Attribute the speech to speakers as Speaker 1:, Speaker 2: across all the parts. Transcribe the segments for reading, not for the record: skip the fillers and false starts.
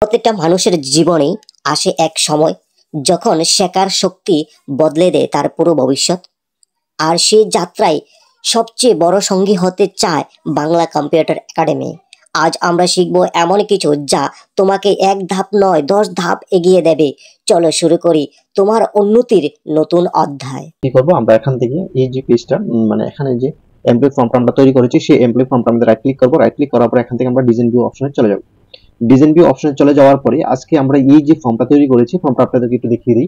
Speaker 1: প্রত্যেকটা মানুষের জীবনেই আসে এক সময় যখন শেখার শক্তি বদলে দেয় তার পুরো ভবিষ্যৎ। আর সেই যাত্রায় সবচেয়ে বড় সঙ্গী হতে চায় বাংলা কম্পিউটার একাডেমি। আজ আমরা শিখব এমন কিছু যা তোমাকে এক ধাপ নয় 10 ধাপ এগিয়ে দেবে। চলো শুরু করি তোমার উন্নতির নতুন অধ্যায়।
Speaker 2: কি করব আমরা এখান থেকে এই যে পেজটা মানে এখানে যে এমপ্লয়ি ফর্মটা আমরা তৈরি করেছি সেই এমপ্লয়ি ফর্মটা আমরা রাইট ক্লিক করব। রাইট ক্লিক করার পর এখান থেকে আমরা ডিজাইন ভিউ অপশনে চলে যাব। ডিজাইন ভিউ অপশনে চলে যাওয়ার পরে আজকে আমরা এই যে ফর্মটা তৈরি করেছি ফর্মটা আপনাদেরকে একটু দেখিয়ে দিই।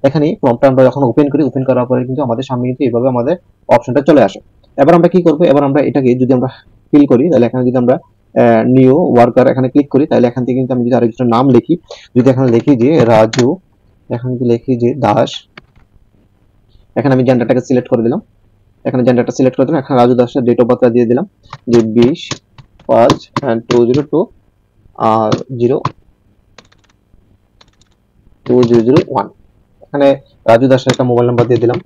Speaker 2: এখানে ফর্মটা আমরা যখন ওপেন করি, ওপেন করার পরে কিন্তু আমাদের সামনে কিন্তু এইভাবে আমাদের অপশনটা চলে আসে। এবার আমরা কি করব, এবার আমরা এটাকে যদি আমরা ফিল করি তাহলে এখানে যদি আমরা নিউ ওয়ার্কার এখানে ক্লিক করি তাহলে এখান থেকে কিন্তু আমি যদি আরেকজনের নাম লিখি, যদি এখানে লিখি যে রাজু, এখানে যদি লিখি যে দাস, এখানে আমি জেন্ডারটাকে সিলেক্ট করে দিলাম। এখানে জেন্ডারটা সিলেক্ট করে দিলাম। এখানে রাজু দাসের ডেট অফ বার্থ দিয়ে দিলাম যে 20/5/2001। এখানে রাজু দাসের একটা মোবাইল নাম্বার দিয়ে দিলাম।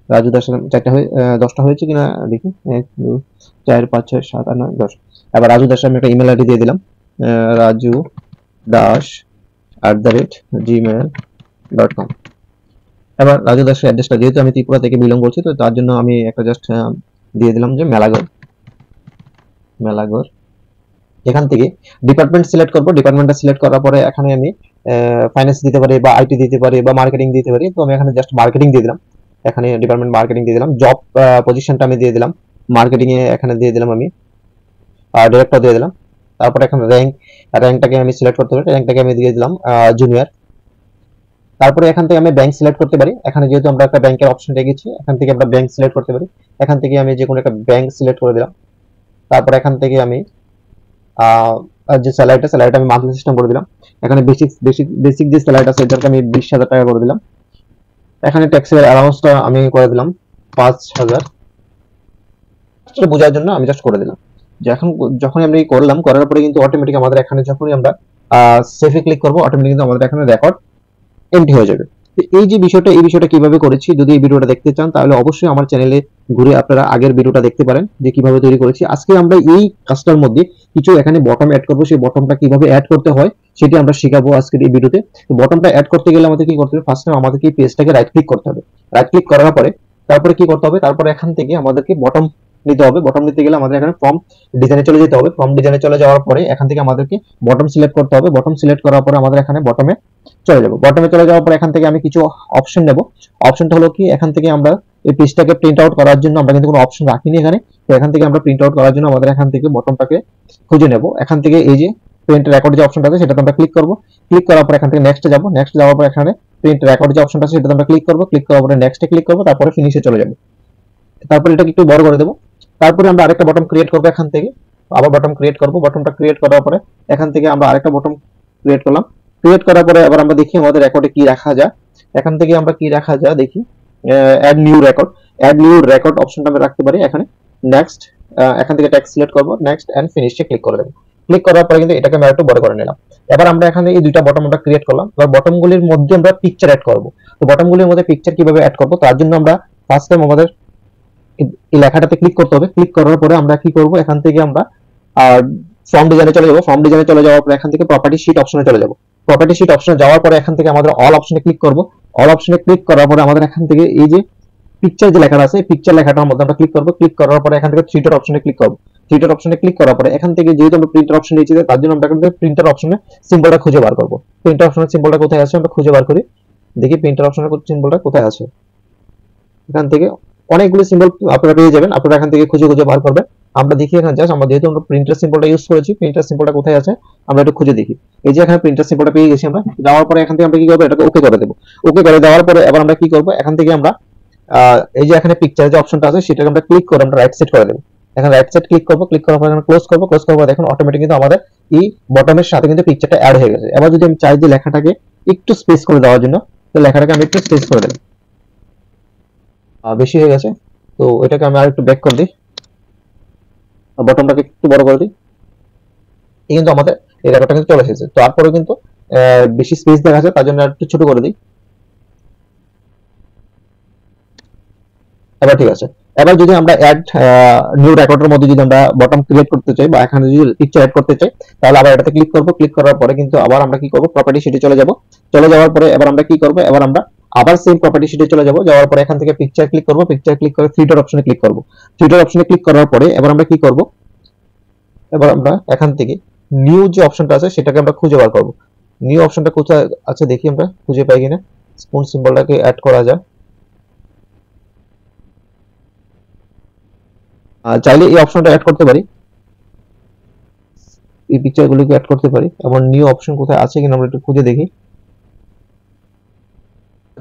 Speaker 2: রাজু দাসের 10টা হয়েছে কিনা দেখি, 1 2 4 5 6 7 8 9 10। এবার রাজু দাসের আমি একটা ইমেল আইডি দিয়ে দিলাম, raju.das@gmail.com। এবার রাজু দাসের অ্যাড্রেসটা যেহেতু আমি ত্রিপুরা থেকে বিলং করছি তো তার জন্য আমি একটা জাস্ট দিয়ে দিলাম যে মেলাগড়। এখান থেকে ডিপার্টমেন্ট সিলেক্ট করব। ডিপার্টমেন্টটা সিলেক্ট করার পরে এখানে আমি ফাইন্যান্স দিতে পারি বা আইটি দিতে পারি বা মার্কেটিং দিতে পারি। তো আমি এখানে জাস্ট মার্কেটিং দিয়ে দিলাম। এখানে ডিপার্টমেন্ট মার্কেটিং দিয়ে দিলাম। জব পজিশনটা আমি দিয়ে দিলাম মার্কেটিং এ, এখানে দিয়ে দিলাম আমি ডিরেক্টর দিয়ে দিলাম। তারপরে এখানে র্যাঙ্কটাকে আমি সিলেক্ট করতে পারি, র্যাঙ্কটাকে আমি দিয়ে দিলাম জুনিয়র। তারপরে এখান থেকে আমি ব্যাংক সিলেক্ট করতে পারি। এখানে যেহেতু আমরা একটা ব্যাংকের অপশন রেখেছি এখান থেকে আমরা ব্যাংক সিলেক্ট করতে পারি। এখান থেকে আমি যে কোনো একটা ব্যাংক সিলেক্ট করে দিলাম। তারপর এখান থেকে আমি যে স্যালারিটা আমি মান্থলি সিস্টেম করে দিলাম। এখানে বেসিক যে স্যালারিটা আছে এটাকে আমি 20,000 টাকা করে দিলাম। এখানে ট্যাক্সের অ্যালাউন্সটা আমি করে দিলাম 5,000। সেটা বোঝার জন্য আমি জাস্ট করে দিলাম। যে এখন যখন আমরা এই করলাম, করার পরে কিন্তু অটোমেটিক আমাদের এখানে যখনই আমরা সেভে ক্লিক করব অটোমেটিক কিন্তু আমাদের এখানে রেকর্ড এন্ট্রি হয়ে যাবে। এই যে বিষয়টা, এই বিষয়টা কিভাবে করেছি যদি এই ভিডিওটা দেখতে চান তাহলে অবশ্যই আমার চ্যানেলে ঘুরে আপনারা আগের ভিডিওটা দেখতে পারেন যে কিভাবে তৈরি করেছি। আজকে আমরা এই কাজটার মধ্যে কিছু এখানে বটম অ্যাড করব, সেই বটমটা কিভাবে অ্যাড করতে হয় সেটা আমরা শেখাবো আজকের এই ভিডিওতে। তো বটমটা অ্যাড করতে গেলে আমাদের কি করতে হবে, ফার্স্ট টাইম আমাদেরকে এই পেজটাকে রাইট ক্লিক করতে হবে। রাইট ক্লিক করার পরে তারপরে কি করতে হবে, তারপরে এখান থেকে আমাদেরকে বটম নিতে হবে। বটম নিতে গেলে আমাদের এখানে ফর্ম ডিজাইনে চলে যেতে হবে। ফর্ম ডিজাইনে চলে যাওয়ার পরে এখান থেকে আমাদেরকে বটম সিলেক্ট করতে হবে। বটম সিলেক্ট করার পরে আমাদের এখানে বটমে চলে যাব। বটমে চলে যাওয়ার পর এখান থেকে আমি কিছু অপশন নেব। অপশনটা হলো কি, এখান থেকে আমরা এই পেজটাকে প্রিন্ট আউট করার জন্য আমরা কিন্তু কোনো অপশন রাখিনি এখানে। তো এখান থেকে আমরা প্রিন্ট আউট করার জন্য আমাদের এখান থেকে বটমটাকে খুঁজে নেব। এখান থেকে এই যে প্রিন্ট রেকর্ড যে অপশনটা আছে সেটাতে আমরা ক্লিক করব। ক্লিক করার পর এখান থেকে নেক্সটে যাব। নেক্সট যাওয়ার পর এখানে প্রিন্ট রেকর্ড যে অপশনটা আছে সেটাতে আমরা ক্লিক করব। ক্লিক করার পরে নেক্সটে ক্লিক করব, তারপরে ফিনিশে চলে যাব। তারপর এটাকে একটু বড় করে দেব। তারপরে আমরা আরেকটা বটম ক্রিয়েট করব। এখান থেকে আবার বটম ক্রিয়েট করব। বটমটা ক্রিয়েট করার পরে এখান থেকে আমরা আরেকটা বটম ক্রিয়েট করলাম। ক্রিয়েট করার পরে আবার আমরা দেখি আমাদের রেকর্ডে কি রাখা যায়। এখান থেকে আমরা কি রাখা যায় দেখি, অ্যাড নিউ রেকর্ড অপশনটা আমরা রাখতে পারি। এখানে নেক্সট, এখান থেকে টেক্সট সিলেক্ট করব, নেক্সট এন্ড ফিনিশে ক্লিক করে দেব। ক্লিক করার পরে কিন্তু এটাকে আমরা একটু বড় করে নিলাম। এবার আমরা এখানে এই দুইটা বটম আমরা ক্রিয়েট করলাম। এবার বটমগুলির মধ্যে আমরা পিকচার অ্যাড করব। তো বটমগুলির মধ্যে পিকচার কিভাবে অ্যাড করব তার জন্য আমরা ফার্স্ট টাইম আমাদের এই লেখাটাতে ক্লিক করতে হবে। ক্লিক করার পরে আমরা কি করব, এখান থেকে আমরা ফর্ম ডিজাইনে চলে যাব। ফর্ম ডিজাইনে চলে যাওয়ার পরে এখান থেকে প্রপার্টি শীট অপশনে চলে যাব। প্রপার্টি শীট অপশনে যাওয়ার পরে এখান থেকে আমাদের অল অপশনে ক্লিক করব। অল অপশনে ক্লিক করার পরে আমাদের এখান থেকে এই যে পিকচার যে লেখাটা আছে পিকচার লেখাটার মধ্যে আমরা ক্লিক করব। ক্লিক করার পরে এখান থেকে থ্রি ডট অপশনে ক্লিক করব। থ্রি ডট অপশনে ক্লিক করার পরে এখান থেকে যেহেতু আমরা প্রিন্টার অপশন নিয়েছি তার জন্য আমরা এখান থেকে প্রিন্টার অপশনে সিম্বলটা খুঁজে বার করব। প্রিন্টার অপশনের সিম্বলটা কোথায় আছে আমরা খুঁজে বার করি। দেখি প্রিন্টার অপশনের সিম্বলটা কোথায় আছে। এখান থেকে অনেকগুলো সিম্বল আপনারা পেয়ে যাবেন, আপনারা এখান থেকে খুঁজে বার করবেন। আমরা দেখি এখানে জাস্ট আমরা যেহেতু আমরা প্রিন্টার সিম্বলটা ইউজ করেছি, প্রিন্টার সিম্বলটা কোথায় আছে আমরা একটু খুঁজে দেখি। এই যে এখানে প্রিন্টার সিম্বলটা পেয়ে গেছি আমরা। যাওয়ার পরে এখান থেকে আমরা কি করব, এটাকে ওকে করে দেব। ওকে করে দেওয়ার পরে এবার আমরা কি করব, এখান থেকে আমরা এই যে এখানে পিকচার যে অপশনটা আছে সেটাকে আমরা ক্লিক করে আমরা রাইট সাইড করে দেব। এখানে রাইট সাইড ক্লিক করব। ক্লিক করার পরে আমরা ক্লোজ করব। ক্লোজ করার পরে দেখুন অটোমেটিক কিন্তু আমাদের এই বটমের সাথে কিন্তু পিকচারটা অ্যাড হয়ে গেছে। এবার যদি আমি চাই যে লেখাটাকে একটু স্পেস করে দেওয়ার জন্য, তো লেখাটাকে আমি একটু স্পেস করে দেব। বেশি হয়ে গেছে তো এটাকে আমি আর একটু ব্যাক করে দিই, বটমটাকে একটু বড় করে দিই। এই কিন্তু আমাদের এই রেকর্ডটা কিন্তু চলে এসেছে। তো তারপরে কিন্তু বেশি স্পেস দেখা যায় তার জন্য একটু ছোট করে দিই। এবার ঠিক আছে। এবার যদি আমরা অ্যাড নিউ রেকর্ডের মধ্যে যদি আমরা বটম ক্রিয়েট করতে চাই বা এখানে যদি পিকচার অ্যাড করতে চাই, তাহলে আবার এটাতে ক্লিক করব। ক্লিক করার পরে কিন্তু আবার আমরা কি করব, প্রপার্টি শিটে চলে যাব। চলে যাওয়ার পরে এবার আমরা কি করব, এবার আমরা আবার সেম প্রপার্টি শিটে চলে যাব। যাওয়ার পরে এখান থেকে পিকচার ক্লিক করব। পিকচার ক্লিক করে থ্রি ডট অপশনে ক্লিক করব। থ্রি ডট অপশনে ক্লিক করার পরে এবার আমরা কি করব, এবার আমরা এখান থেকে নিউ যে অপশনটা আছে সেটাকে আমরা খুঁজে বার করব। নিউ অপশনটা কোথায় আছে দেখি আমরা খুঁজে পাই কিনা। কোন সিম্বলটাকে অ্যাড করা যায়, চাইলে এই অপশনটা অ্যাড করতে পারি, এই পিকচারগুলোকে অ্যাড করতে পারি। এবং নিউ অপশন কোথায় আছে কিনা আমরা একটু খুঁজে দেখি।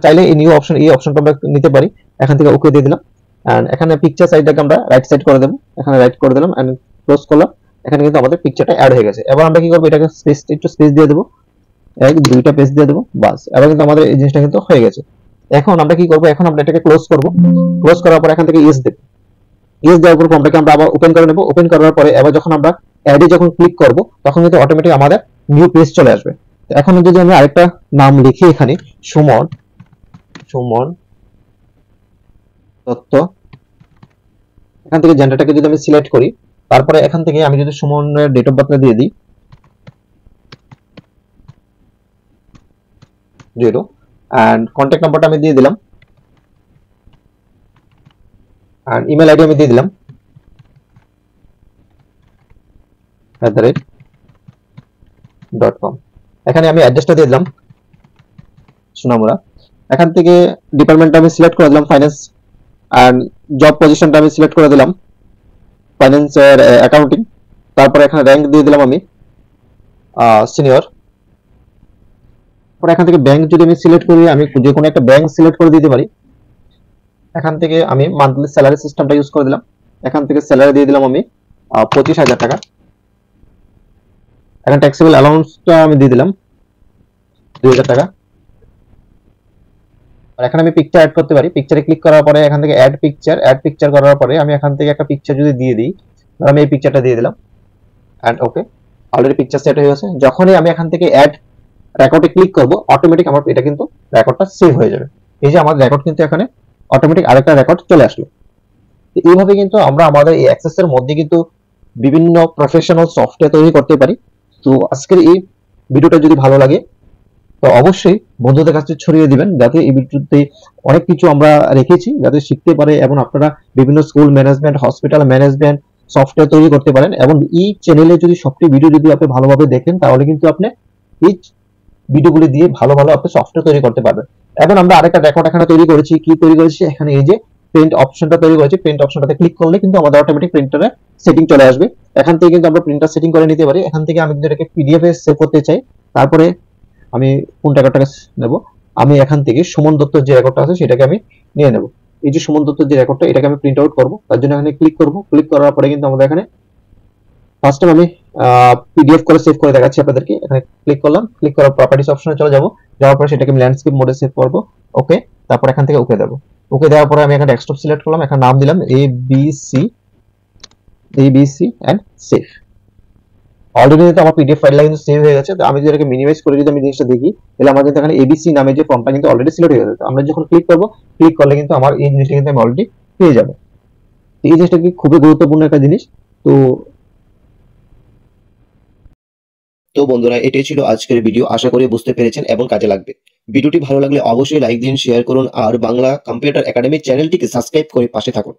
Speaker 2: চাইলে এই নিউ অপশন, এই অপশনটা আমরা নিতে পারি। এখান থেকে ওকে দিয়ে দিলাম। এন্ড এখানে পিকচার সাইডটাকে আমরা রাইট সাইড করে দেব। এখানে রাইট করে দিলাম এন্ড ক্লোজ করলাম। এখানে কিন্তু আমাদের পিকচারটা অ্যাড হয়ে গেছে। এবার আমরা কি করব, এটাকে স্পেস, একটু স্পেস দিয়ে দেব, এক দুইটা পেজ দিয়ে দেব, বাস। এবার কিন্তু আমাদের এই জিনিসটা কিন্তু হয়ে গেছে। এখন আমরা কি করব, এখন আমরা এটাকে ক্লোজ করব। ক্লোজ করার পর এখান থেকে ইয়েস দেব। ইয়েস দেওয়ার পর ফর্মটাকে আমরা আবার ওপেন করে নেব। ওপেন করার পরে এবার যখন আমরা অ্যাডে যখন ক্লিক করব তখন কিন্তু অটোমেটিক আমাদের নিউ পেজ চলে আসবে। এখন যদি আমি আরেকটা নাম লিখি এখানে, সুমন, সুমন দত্ত, এখান থেকে জেন্ডারটাকে যদি আমি সিলেক্ট করি, তারপরে এখান থেকে আমি যদি সুমনের ডেট অফ বার্থটা দিয়ে দিই 0, এন্ড কন্ট্যাক্ট নাম্বারটা আমি দিয়ে দিলাম, এন্ড ইমেল আইডি আমি দিয়ে দিলাম @.com। এখানে আমি অ্যাড্রেসটা দিয়ে দিলাম সোনামুড়া। এখান থেকে ডিপার্টমেন্টটা আমি সিলেক্ট করে দিলাম ফাইন্যান্স, এন্ড জব পজিশনটা আমি সিলেক্ট করে দিলাম ফাইন্যান্সের অ্যাকাউন্টিং। তারপরে এখানে র্যাঙ্ক দিয়ে দিলাম আমি সিনিয়র। পরে এখান থেকে ব্যাংক যদি আমি সিলেক্ট করি, আমি যে কোনো একটা ব্যাংক সিলেক্ট করে দিতে পারি। এখান থেকে আমি মান্থলি স্যালারি সিস্টেমটা ইউজ করে দিলাম। এখান থেকে স্যালারি দিয়ে দিলাম আমি 25,000 টাকা। এখন ট্যাক্সেবল অ্যালাউন্সটা আমি দিয়ে দিলাম 2,000 টাকা। আর এখানে আমি পিকচার অ্যাড করতে পারি। পিকচারে ক্লিক করার পরে এখান থেকে অ্যাড পিকচার, অ্যাড পিকচার করার পরে আমি এখান থেকে একটা পিকচার যদি দিয়ে দিই, আমি এই পিকচারটা দিয়ে দিলাম and okay. Already picture set হয়ে গেছে। যখনই আমি এখান থেকে অ্যাড রেকর্ডে ক্লিক করব, অটোমেটিক আমার এটা কিন্তু রেকর্ডটা সেভ হয়ে যাবে। এই যে আমার রেকর্ড কিন্তু এখানে অটোমেটিক আরেকটা রেকর্ড চলে আসলো। এইভাবে কিন্তু আমরা আমাদের এই অ্যাক্সেস এর মধ্যে কিন্তু বিভিন্ন প্রফেশনাল সফটওয়্যার তৈরি করতে পারি। তো আজকের এই ভিডিওটা যদি ভালো লাগে তো অবশ্যই বন্ধুদের কাছে ছড়িয়ে দিবেন, যাতে এই ভিডিওতে অনেক কিছু আমরা রেখেছি যাতে শিখতে পারে এবং আপনারা বিভিন্ন school management, hospital management software তৈরি করতে পারেন। এবং এই চ্যানেলে যদি সবটি ভিডিও যদি আপনি ভালোভাবে দেখেন, তাহলে কিন্তু আপনি এই ভিডিওগুলি দিয়ে ভালো ভালো আপনি সফটওয়্যার তৈরি করতে পারবেন। এখন আমরা আরেকটা রেকর্ড এখানে তৈরি করেছি। কি তৈরি করেছি, এখানে এই যে প্রিন্ট অপশনটা তৈরি করেছি, প্রিন্ট অপশনটাতে ক্লিক করলে কিন্তু আমাদের অটোমেটিক প্রিন্টারে সেটিং চলে আসবে। এখান থেকে কিন্তু আমরা প্রিন্টার সেটিং করে নিতে পারি। এখান থেকে আমি যদি এটাকে পিডিএফ এ সেভ করতে চাই, তারপরে আমি কোন রেকর্ডটাকে নেব, আমি এখান থেকে সুমন দত্তর যে রেকর্ডটা আছে সেটাকে আমি নিয়ে নেব। এই যে সুমন দত্তর যে রেকর্ডটা, এটাকে আমি প্রিন্ট আউট করবো। তার জন্য এখানে ক্লিক করব। ক্লিক করার পরে কিন্তু আমাদের এখানে ফার্স্ট টাইম আমি পিডিএফ করে সেভ করে দেখাচ্ছি আপনাদেরকে। এখানে ক্লিক করলাম, ক্লিক করার প্রপার্টিস অপশনে চলে যাব। যাওয়ার পরে সেটাকে আমি ল্যান্ডস্কেপ মোডে সেভ করব, ওকে। তারপর এখান থেকে ওকে দেব। ওকে দেওয়ার পরে আমি এখানে ডেস্কটপ সিলেক্ট করলাম, এখানে নাম দিলাম ABC এন্ড সেভ। অলরেডি তো আমার পিডিএফ ফাইলটা কিন্তু সেভ হয়ে গেছে। তো আমি যদি এটাকে মিনিমাইজ করে যদি আমি জিনিসটা দেখি, তাহলে আমার কিন্তু এখানে ABC নামে যে ফর্মটা কিন্তু অলরেডি সিলেক্ট হয়ে গেছে। আমরা যখন ক্লিক করব, ক্লিক করলে কিন্তু আমার এই জিনিসটা কিন্তু আমি অলরেডি পেয়ে যাব। এই জিনিসটা কি খুবই গুরুত্বপূর্ণ একটা জিনিস। তো
Speaker 3: বন্ধুরা, এটাই ছিল আজকের ভিডিও। আশা করি বুঝতে পেরেছেন এবং কাজে লাগবে। ভিডিওটি ভালো লাগলে অবশ্যই লাইক দিন, শেয়ার করুন আর বাংলা কম্পিউটার একাডেমি চ্যানেলটিকে সাবস্ক্রাইব করে পাশে থাকুন।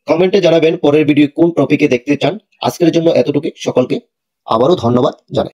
Speaker 3: কমেন্টে জানাবেন পরের ভিডিও কোন টপিকে দেখতে চান। আজকের জন্য এতটুকু। সকলকে আবারও ধন্যবাদ জানাই।